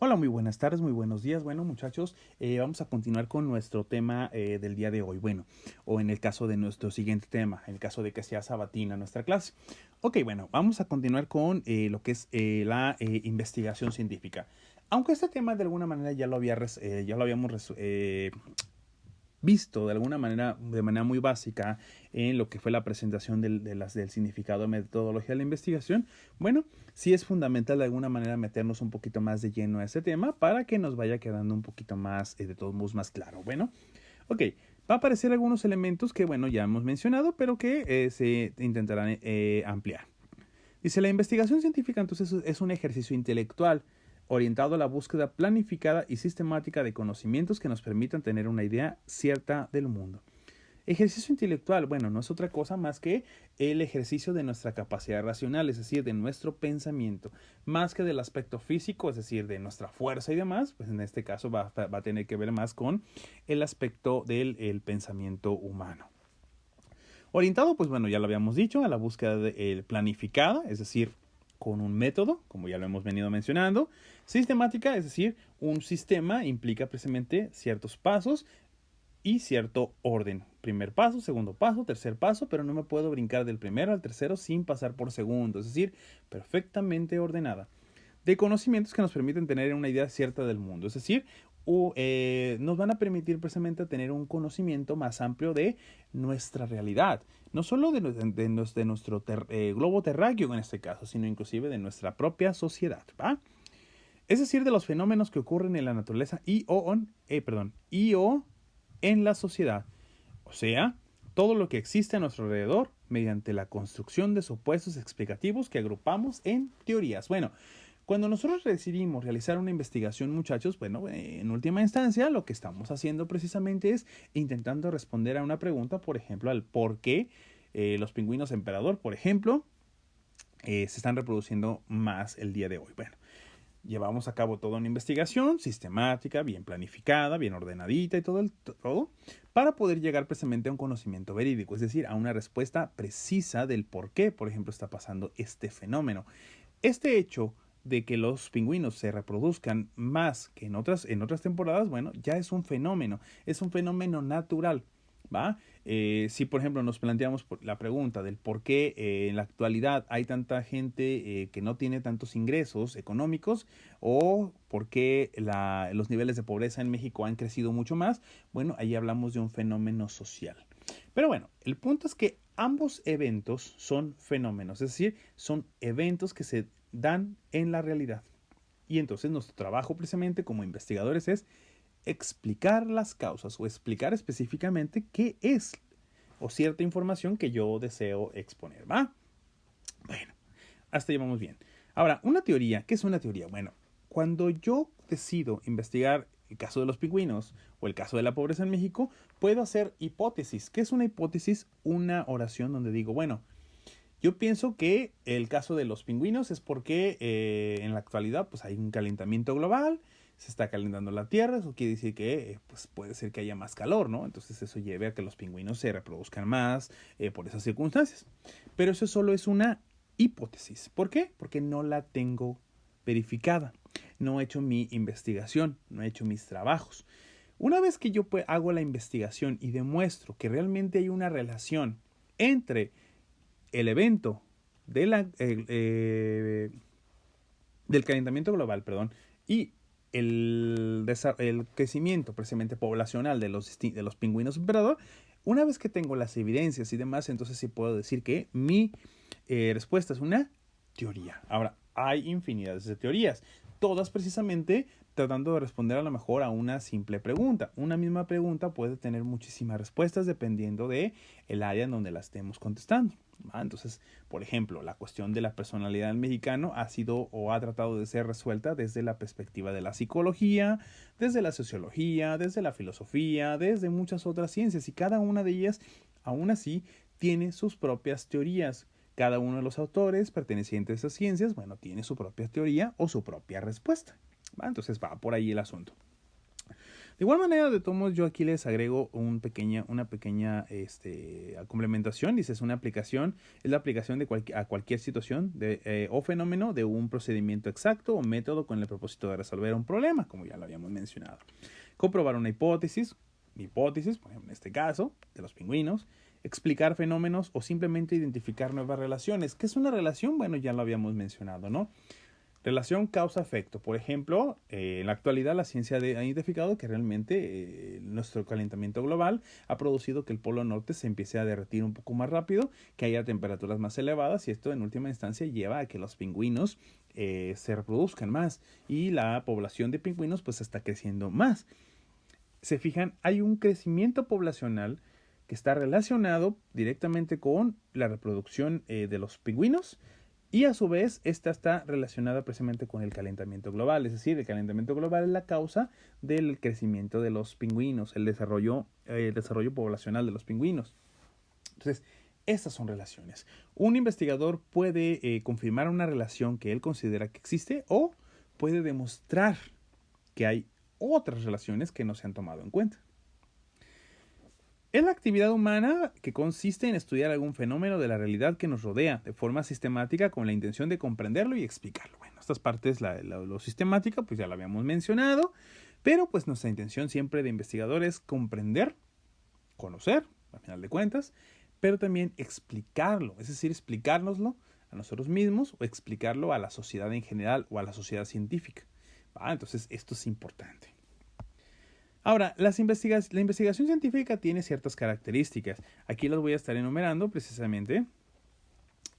Hola, muy buenas tardes, muy buenos días. Bueno, muchachos, vamos a continuar con nuestro tema del día de hoy. Bueno, o en el caso de nuestro siguiente tema, en el caso de que sea sabatina nuestra clase. Ok, bueno, vamos a continuar con lo que es la investigación científica. Aunque este tema de alguna manera ya lo habíamos visto de alguna manera, de manera muy básica, en lo que fue la presentación del significado de metodología de la investigación, bueno, sí es fundamental de alguna manera meternos un poquito más de lleno a ese tema para que nos vaya quedando un poquito más, de todos modos, más claro. Bueno, ok, va a aparecer algunos elementos que, bueno, ya hemos mencionado, pero que se intentarán ampliar. Dice, la investigación científica entonces es un ejercicio intelectual orientado a la búsqueda planificada y sistemática de conocimientos que nos permitan tener una idea cierta del mundo. Ejercicio intelectual, bueno, no es otra cosa más que el ejercicio de nuestra capacidad racional, es decir, de nuestro pensamiento, más que del aspecto físico, es decir, de nuestra fuerza y demás, pues en este caso va a tener que ver más con el aspecto del pensamiento humano. Orientado, pues bueno, ya lo habíamos dicho, a la búsqueda planificada, es decir, con un método, como ya lo hemos venido mencionando. Sistemática, es decir, un sistema implica precisamente ciertos pasos y cierto orden. Primer paso, segundo paso, tercer paso, pero no me puedo brincar del primero al tercero sin pasar por segundo, es decir, perfectamente ordenada. De conocimientos que nos permiten tener una idea cierta del mundo, es decir, nos van a permitir precisamente tener un conocimiento más amplio de nuestra realidad, no solo de nuestro globo terráqueo en este caso, sino inclusive de nuestra propia sociedad, ¿va? Es decir, de los fenómenos que ocurren en la naturaleza y o en la sociedad, o sea, todo lo que existe a nuestro alrededor mediante la construcción de supuestos explicativos que agrupamos en teorías. Bueno, cuando nosotros decidimos realizar una investigación, muchachos, bueno, en última instancia lo que estamos haciendo precisamente es intentando responder a una pregunta, por ejemplo, al por qué los pingüinos emperador, por ejemplo, se están reproduciendo más el día de hoy. Bueno, llevamos a cabo toda una investigación sistemática, bien planificada, bien ordenadita y todo, para poder llegar precisamente a un conocimiento verídico, es decir, a una respuesta precisa del por qué, por ejemplo, está pasando este fenómeno. Este hecho de que los pingüinos se reproduzcan más que en otras temporadas, bueno, ya es un fenómeno natural, ¿va? Si por ejemplo nos planteamos la pregunta del por qué en la actualidad hay tanta gente que no tiene tantos ingresos económicos o por qué los niveles de pobreza en México han crecido mucho más, bueno, ahí hablamos de un fenómeno social. Pero bueno, el punto es que ambos eventos son fenómenos, es decir, son eventos que se dan en la realidad. Y entonces nuestro trabajo precisamente como investigadores es explicar las causas o explicar específicamente qué es o cierta información que yo deseo exponer, ¿va? Bueno, hasta ahí vamos bien. Ahora, una teoría, ¿qué es una teoría? Bueno, cuando yo decido investigar el caso de los pingüinos o el caso de la pobreza en México, puedo hacer hipótesis. ¿Qué es una hipótesis? Una oración donde digo, bueno, yo pienso que el caso de los pingüinos es porque en la actualidad pues hay un calentamiento global, se está calentando la Tierra, eso quiere decir que pues puede ser que haya más calor, ¿no? Entonces eso lleve a que los pingüinos se reproduzcan más por esas circunstancias. Pero eso solo es una hipótesis. ¿Por qué? Porque no la tengo verificada. No he hecho mi investigación, no he hecho mis trabajos. Una vez que yo hago la investigación y demuestro que realmente hay una relación entre el evento de del calentamiento global, perdón, y el crecimiento precisamente poblacional de los pingüinos emperador, una vez que tengo las evidencias y demás, entonces sí puedo decir que mi respuesta es una teoría. Ahora, hay infinidades de teorías, todas precisamente tratando de responder a lo mejor a una simple pregunta. Una misma pregunta puede tener muchísimas respuestas dependiendo de el área en donde la estemos contestando. Entonces, por ejemplo, la cuestión de la personalidad del mexicano ha sido o ha tratado de ser resuelta desde la perspectiva de la psicología, desde la sociología, desde la filosofía, desde muchas otras ciencias y cada una de ellas, aún así, tiene sus propias teorías. Cada uno de los autores pertenecientes a esas ciencias, bueno, tiene su propia teoría o su propia respuesta. Entonces va por ahí el asunto. De igual manera, de todos modos, yo aquí les agrego una pequeña complementación. Dice, es una aplicación, es la aplicación a cualquier situación o fenómeno de un procedimiento exacto o método con el propósito de resolver un problema, como ya lo habíamos mencionado. Comprobar una hipótesis, por ejemplo, en este caso, de los pingüinos, explicar fenómenos o simplemente identificar nuevas relaciones. ¿Qué es una relación? Bueno, ya lo habíamos mencionado, ¿no? Relación causa-efecto. Por ejemplo, en la actualidad la ciencia ha identificado que realmente nuestro calentamiento global ha producido que el polo norte se empiece a derretir un poco más rápido, que haya temperaturas más elevadas y esto en última instancia lleva a que los pingüinos se reproduzcan más y la población de pingüinos pues está creciendo más. Se fijan, hay un crecimiento poblacional que está relacionado directamente con la reproducción de los pingüinos. Y a su vez, esta está relacionada precisamente con el calentamiento global. Es decir, el calentamiento global es la causa del crecimiento de los pingüinos, el desarrollo poblacional de los pingüinos. Entonces, estas son relaciones. Un investigador puede confirmar una relación que él considera que existe o puede demostrar que hay otras relaciones que no se han tomado en cuenta. Es la actividad humana que consiste en estudiar algún fenómeno de la realidad que nos rodea de forma sistemática con la intención de comprenderlo y explicarlo. Bueno, estas partes, lo sistemática, pues ya lo habíamos mencionado, pero pues nuestra intención siempre de investigador es comprender, conocer, al final de cuentas, pero también explicarlo, es decir, explicárnoslo a nosotros mismos o explicarlo a la sociedad en general o a la sociedad científica. Entonces, esto es importante. Ahora, la investigación científica tiene ciertas características. Aquí las voy a estar enumerando precisamente.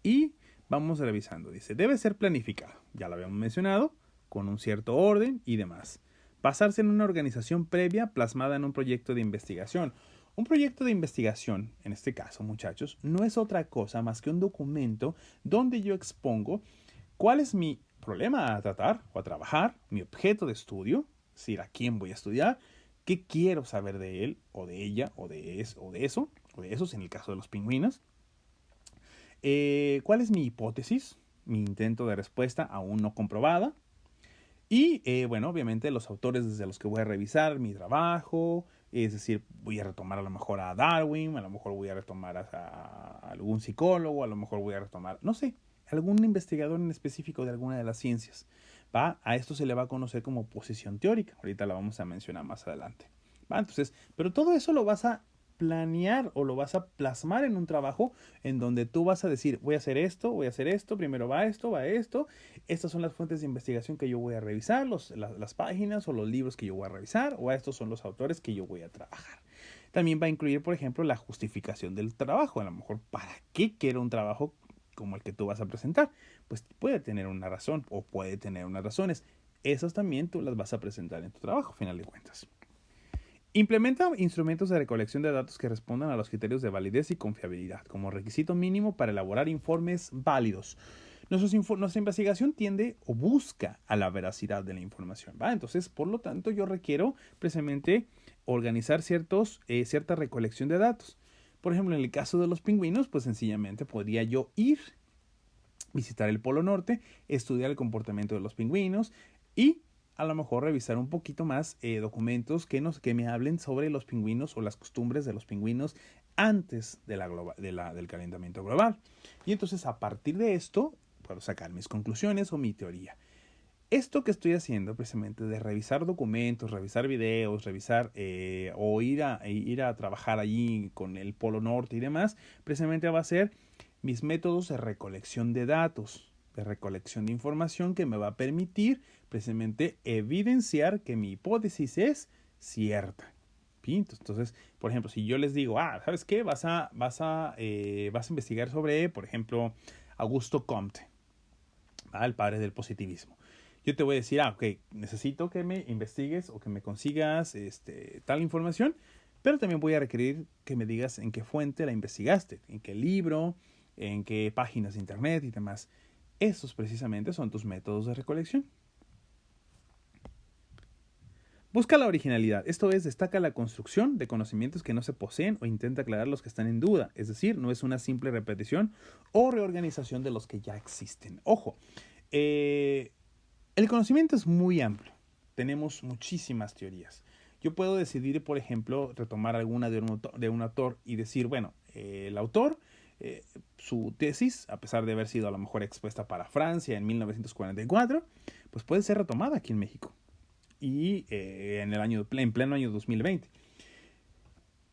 Y vamos revisando. Dice, debe ser planificado. Ya lo habíamos mencionado, con un cierto orden y demás. Basarse en una organización previa plasmada en un proyecto de investigación. Un proyecto de investigación, en este caso, muchachos, no es otra cosa más que un documento donde yo expongo cuál es mi problema a tratar o a trabajar, mi objeto de estudio, es decir, a quién voy a estudiar, qué quiero saber de él o de ella o de esos en el caso de los pingüinos. ¿Cuál es mi hipótesis? Mi intento de respuesta aún no comprobada. Y bueno, obviamente los autores desde los que voy a revisar mi trabajo, es decir, voy a retomar a lo mejor a Darwin, a lo mejor voy a retomar a algún psicólogo, a lo mejor voy a retomar, no sé, algún investigador en específico de alguna de las ciencias. A esto se le va a conocer como posición teórica. Ahorita la vamos a mencionar más adelante. Entonces, pero todo eso lo vas a planear o lo vas a plasmar en un trabajo en donde tú vas a decir, voy a hacer esto, primero va esto, estas son las fuentes de investigación que yo voy a revisar, las páginas o los libros que yo voy a revisar, o estos son los autores que yo voy a trabajar. También va a incluir, por ejemplo, la justificación del trabajo. A lo mejor, ¿para qué quiero un trabajo como el que tú vas a presentar? Pues puede tener una razón o puede tener unas razones. Esas también tú las vas a presentar en tu trabajo, a final de cuentas. Implementa instrumentos de recolección de datos que respondan a los criterios de validez y confiabilidad como requisito mínimo para elaborar informes válidos. Nuestra investigación tiende o busca a la veracidad de la información. Entonces, por lo tanto, yo requiero precisamente organizar cierta recolección de datos. Por ejemplo, en el caso de los pingüinos, pues sencillamente podría yo visitar el Polo Norte, estudiar el comportamiento de los pingüinos y a lo mejor revisar un poquito más documentos que me hablen sobre los pingüinos o las costumbres de los pingüinos antes del calentamiento global. Y entonces a partir de esto puedo sacar mis conclusiones o mi teoría. Esto que estoy haciendo precisamente de revisar documentos, revisar videos, o ir a trabajar allí con el Polo Norte y demás, precisamente va a ser mis métodos de recolección de datos, de recolección de información que me va a permitir precisamente evidenciar que mi hipótesis es cierta. Entonces, por ejemplo, si yo les digo, ¿sabes qué? Vas a investigar sobre, por ejemplo, Augusto Comte, el padre del positivismo. Yo te voy a decir, ok, necesito que me investigues o que me consigas tal información, pero también voy a requerir que me digas en qué fuente la investigaste, en qué libro, en qué páginas de internet y demás. Esos precisamente son tus métodos de recolección. Busca la originalidad, esto es, destaca la construcción de conocimientos que no se poseen o intenta aclarar los que están en duda, es decir, no es una simple repetición o reorganización de los que ya existen. Ojo, el conocimiento es muy amplio, tenemos muchísimas teorías. Yo puedo decidir, por ejemplo, retomar alguna de un autor y decir, bueno, el autor, su tesis, a pesar de haber sido a lo mejor expuesta para Francia en 1944, pues puede ser retomada aquí en México y en pleno año 2020.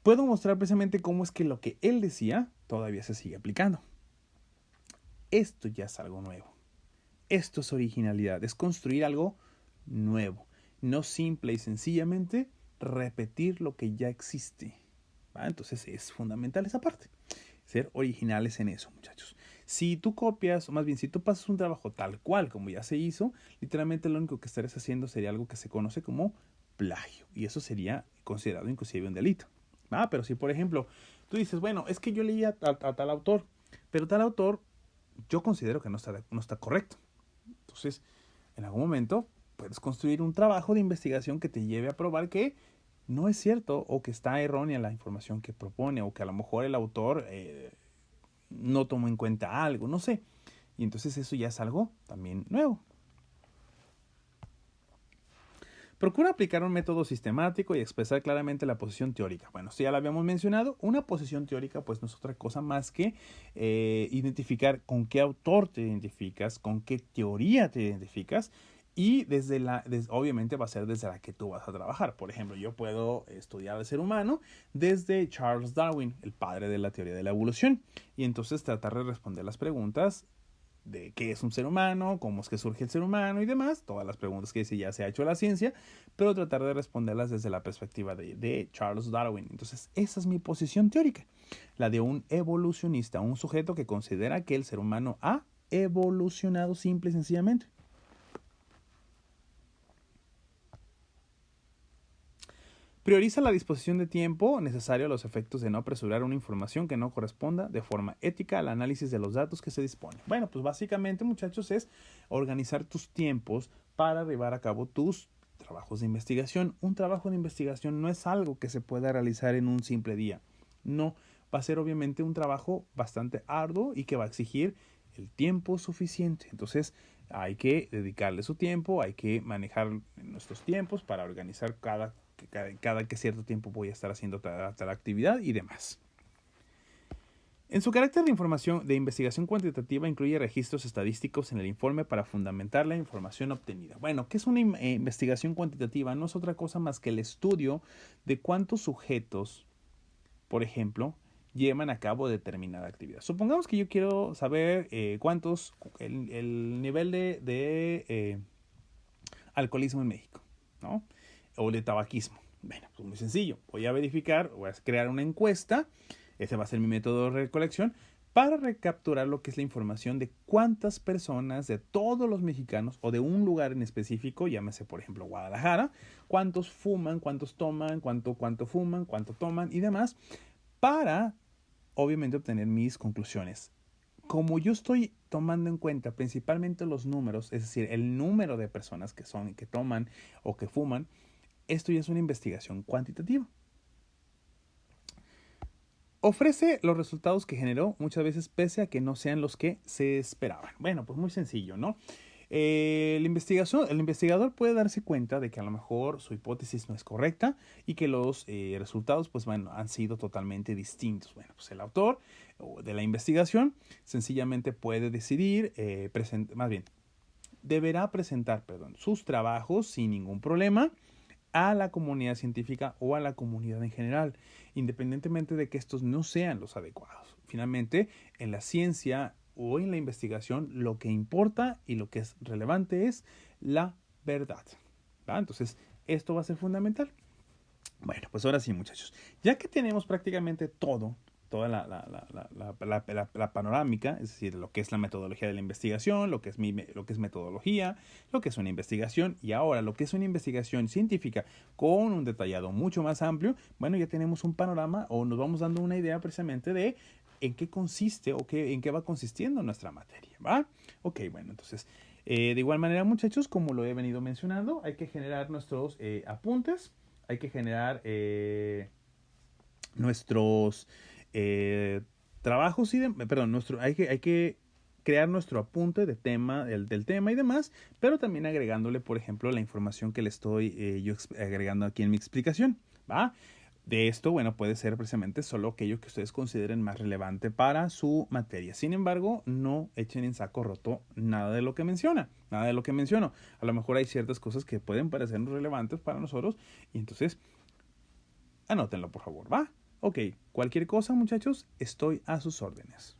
Puedo mostrar precisamente cómo es que lo que él decía todavía se sigue aplicando. Esto ya es algo nuevo. Esto es originalidad, es construir algo nuevo, no simple y sencillamente repetir lo que ya existe. ¿Va? Entonces es fundamental esa parte, ser originales en eso, muchachos. Si tú copias, o más bien si tú pasas un trabajo tal cual como ya se hizo, literalmente lo único que estarías haciendo sería algo que se conoce como plagio, y eso sería considerado inclusive un delito. Pero si por ejemplo tú dices, bueno, es que yo leí a tal autor, pero tal autor yo considero que no está correcto. Entonces, en algún momento puedes construir un trabajo de investigación que te lleve a probar que no es cierto o que está errónea la información que propone o que a lo mejor el autor no tomó en cuenta algo, no sé. Y entonces eso ya es algo también nuevo. Procura aplicar un método sistemático y expresar claramente la posición teórica. Bueno, si ya lo habíamos mencionado, una posición teórica pues no es otra cosa más que identificar con qué autor te identificas, con qué teoría te identificas y obviamente va a ser desde la que tú vas a trabajar. Por ejemplo, yo puedo estudiar al ser humano desde Charles Darwin, el padre de la teoría de la evolución, y entonces tratar de responder las preguntas de qué es un ser humano, cómo es que surge el ser humano y demás, todas las preguntas que ya se ha hecho la ciencia, pero tratar de responderlas desde la perspectiva de Charles Darwin. Entonces, esa es mi posición teórica, la de un evolucionista, un sujeto que considera que el ser humano ha evolucionado simple y sencillamente. Prioriza la disposición de tiempo necesario a los efectos de no apresurar una información que no corresponda de forma ética al análisis de los datos que se dispone. Bueno, pues básicamente, muchachos, es organizar tus tiempos para llevar a cabo tus trabajos de investigación. Un trabajo de investigación no es algo que se pueda realizar en un simple día. No, va a ser obviamente un trabajo bastante arduo y que va a exigir el tiempo suficiente. Entonces, hay que dedicarle su tiempo, hay que manejar nuestros tiempos para organizar cada que cierto tiempo voy a estar haciendo tal actividad y demás. En su carácter de investigación cuantitativa incluye registros estadísticos en el informe para fundamentar la información obtenida. Bueno, ¿qué es una investigación cuantitativa? No es otra cosa más que el estudio de cuántos sujetos, por ejemplo, llevan a cabo determinada actividad. Supongamos que yo quiero saber el nivel de alcoholismo en México, ¿no? O de tabaquismo. Bueno, pues muy sencillo. Voy a verificar, voy a crear una encuesta. Ese va a ser mi método de recolección para recapturar lo que es la información de cuántas personas de todos los mexicanos o de un lugar en específico, llámese por ejemplo Guadalajara, cuántos fuman, cuántos toman, cuánto fuman, cuánto toman y demás, para obviamente obtener mis conclusiones. Como yo estoy tomando en cuenta principalmente los números, es decir, el número de personas que toman o que fuman, esto ya es una investigación cuantitativa. Ofrece los resultados que generó muchas veces pese a que no sean los que se esperaban. Bueno, pues muy sencillo, ¿no? El investigador puede darse cuenta de que a lo mejor su hipótesis no es correcta y que los resultados pues, bueno, han sido totalmente distintos. Bueno, pues el autor de la investigación sencillamente puede decidir, deberá presentar, sus trabajos sin ningún problema a la comunidad científica o a la comunidad en general, independientemente de que estos no sean los adecuados. Finalmente, en la ciencia o en la investigación, lo que importa y lo que es relevante es la verdad. ¿Va? Entonces, esto va a ser fundamental. Bueno, pues ahora sí, muchachos. Ya que tenemos prácticamente toda la panorámica, es decir, lo que es la metodología de la investigación, lo que es metodología, lo que es una investigación y ahora lo que es una investigación científica con un detallado mucho más amplio, bueno, ya tenemos un panorama o nos vamos dando una idea precisamente de en qué consiste o en qué va consistiendo nuestra materia, ¿va? Ok, bueno, entonces, de igual manera, muchachos, como lo he venido mencionando, hay que generar nuestros apuntes, hay que generar nuestros trabajos hay que crear nuestro apunte de tema, del tema y demás, pero también agregándole, por ejemplo, la información que le estoy yo agregando aquí en mi explicación, ¿va? De esto, bueno, puede ser precisamente solo aquello que ustedes consideren más relevante para su materia. Sin embargo, no echen en saco roto nada de lo que menciona, nada de lo que menciono. A lo mejor hay ciertas cosas que pueden parecernos relevantes para nosotros y entonces anótenlo, por favor, ¿va? Ok, cualquier cosa, muchachos, estoy a sus órdenes.